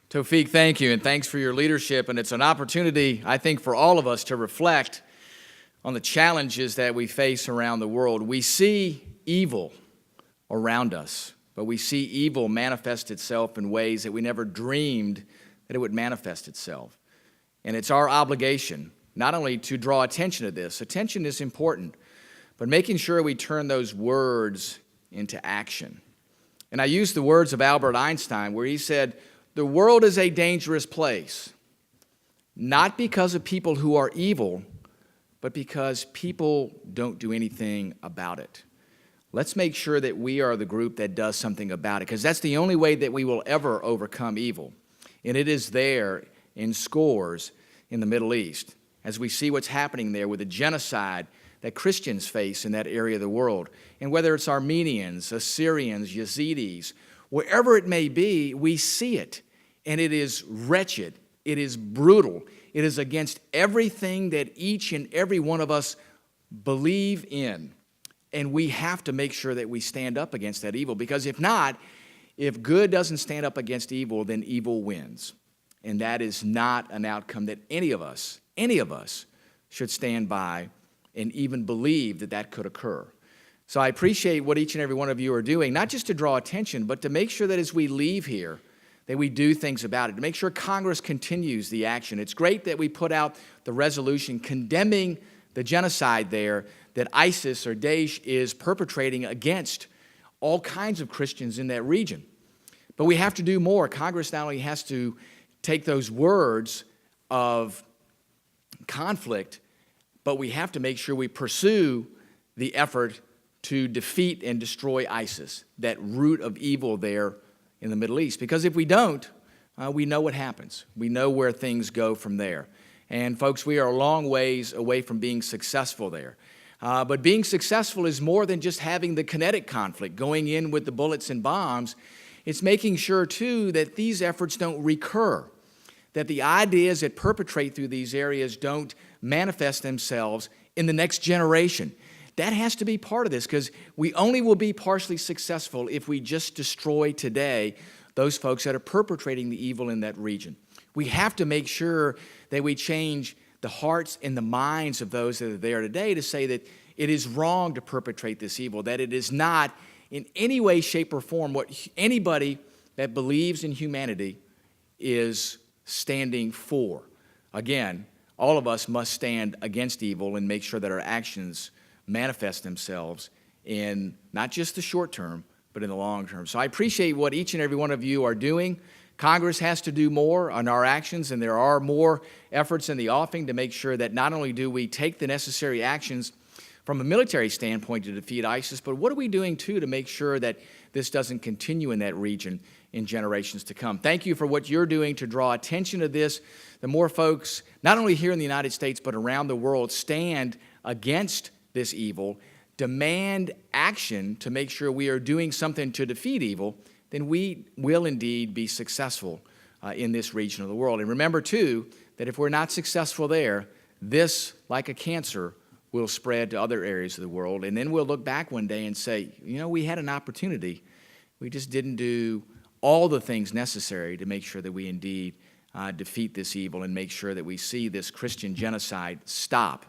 Tawfiq, thank you, and thanks for your leadership. And it's an opportunity, I think, for all of us to reflect on the challenges that we face around the world. We see evil around us, but we see evil manifest itself in ways that we never dreamed that it would manifest itself. And it's our obligation not only to draw attention to this, attention is important, but making sure we turn those words into action. And I use the words of Albert Einstein where he said, "The world is a dangerous place, not because of people who are evil, but because people don't do anything about it." Let's make sure that we are the group that does something about it, because that's the only way that we will ever overcome evil. And it is there in scores in the Middle East, as we see what's happening there with the genocide that Christians face in that area of the world. And whether it's Armenians, Assyrians, Yazidis, wherever it may be, we see it. And it is wretched. It is brutal. It is against everything that each and every one of us believe in. And we have to make sure that we stand up against that evil, because if not, if good doesn't stand up against evil, then evil wins. And that is not an outcome that any of us should stand by and even believe that that could occur. So I appreciate what each and every one of you are doing, not just to draw attention, but to make sure that as we leave here, that we do things about it, to make sure Congress continues the action. It's great that we put out the resolution condemning the genocide there that ISIS or Daesh is perpetrating against all kinds of Christians in that region. But we have to do more. Congress not only has to take those words of conflict, but we have to make sure we pursue the effort to defeat and destroy ISIS, that root of evil there in the Middle East. Because if we don't, we know what happens. We know where things go from there. And folks, we are a long ways away from being successful there. But being successful is more than just having the kinetic conflict, going in with the bullets and bombs. It's making sure, too, that these efforts don't recur, that the ideas that perpetrate through these areas don't manifest themselves in the next generation. That has to be part of this, because we only will be partially successful if we just destroy today those folks that are perpetrating the evil in that region. We have to make sure that we change the hearts and the minds of those that are there today to say that it is wrong to perpetrate this evil, that it is not in any way, shape, or form what anybody that believes in humanity is standing for. Again, all of us must stand against evil and make sure that our actions manifest themselves in not just the short term, but in the long term. So I appreciate what each and every one of you are doing. Congress has to do more on our actions, and there are more efforts in the offing to make sure that not only do we take the necessary actions from a military standpoint to defeat ISIS, but what are we doing, too, to make sure that this doesn't continue in that region in generations to come. Thank you for what you're doing to draw attention to this. The more folks, not only here in the United States, but around the world, stand against this evil, demand action to make sure we are doing something to defeat evil, then we will indeed be successful in this region of the world. And remember, too, that if we're not successful there, this, like a cancer, will spread to other areas of the world. And then we'll look back one day and say, you know, we had an opportunity. We just didn't do all the things necessary to make sure that we indeed defeat this evil and make sure that we see this Christian genocide stop.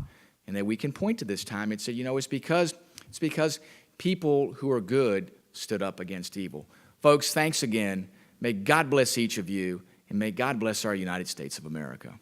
And that we can point to this time and say, you know, it's because people who are good stood up against evil. Folks, thanks again. May God bless each of you, and may God bless our United States of America.